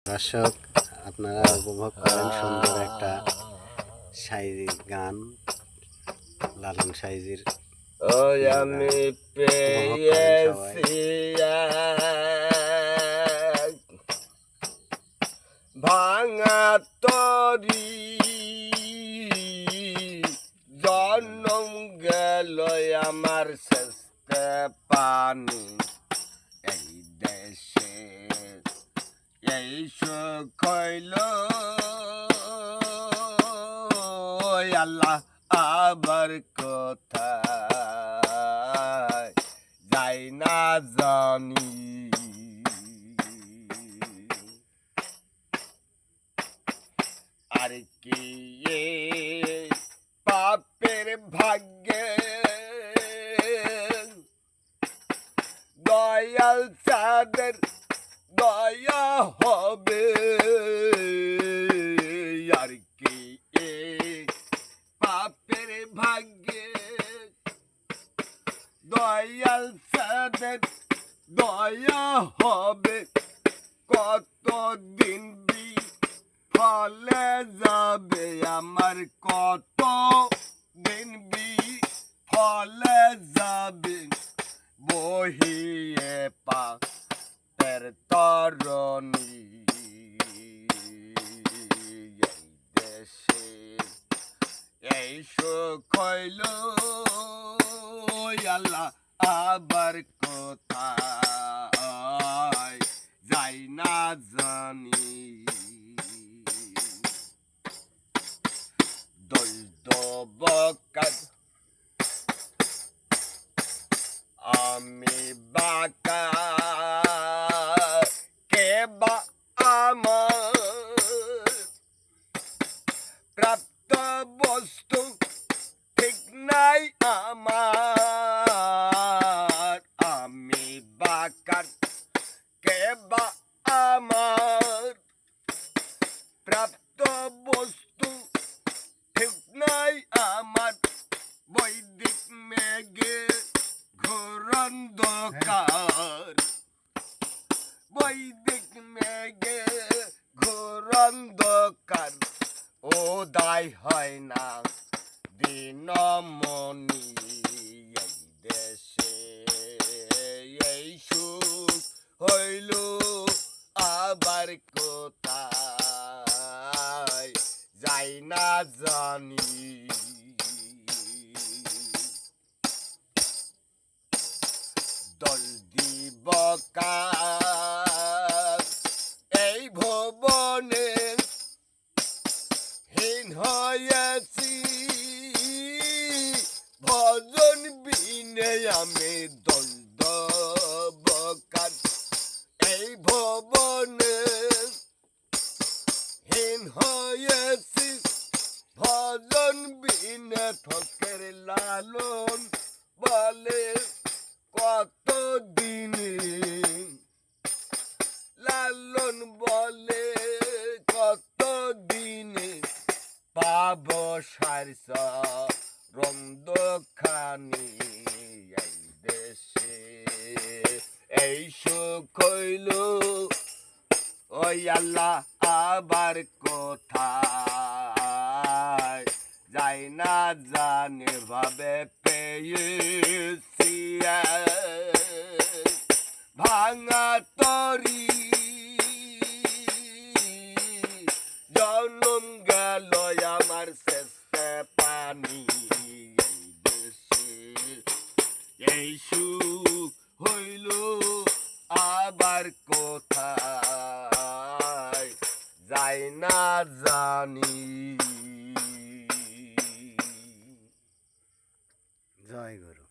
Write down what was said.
দর্শক, আপনারা উপভোগ করেন সুন্দর একটা শাইরি গান, লালন সাইজির। ওই আমি পেয়েছি ভাঙা তরি, জন্ম গেল আমার শেষে পানি। এই দেশে এই সুখ হইল আল্লাহ আবার কোথায় যাই না জানি। আর কি পাপের ভাগ্যে দয়াল চাঁদের দয়া হবে। আর কি পাপের ভাগ্যে দয়াল চাঁদের দয়া হবে। কতদিন ফলে যাবে আমার, কত দিন ফলে যাবে বহিয়ে পাপের তরণী। দেশে এই সুখ হইল আল্লাহ আবার কোথায় যাই না জানি। দৈত বকার আমি বাঁকা, কে বা আমার প্রাপ্ত বস্তু ঠিক নাই আমার। আমি বাঁকার কে বা আমার প্রাপ্ত বস্তু ঠিক নাই আমার। বৈদিক মেঘে ঘোর অন্ধকার, বৈদিক মেঘে ঘোর অন্ধকার। ও দায় হয় না দিনমণি। এই দেশে এই সুখ হইল আবার কোথায় যাই না জানি। দল দিব এই ভুবনে হীন হয়েছি, ভজন বিনে আমি দল দেব এই ভুবনে হীন হয়েছি, ভজন বিনে। ফকের লালন বলে কত দিনে, লালন বলে কত দিনে পাব সারস রন্দ খানি। এই দেশে এই সুখ হইল ওই আল্লাহ আবার কোথায় যাই না জানে। ভাবে পেয়েছি ভাঙা তরি, জন্ম গেল আমার শেষে পানি। এই দেশে এই সুখ হইল আবার কোথায় যাই না জানি। জয় গুরু।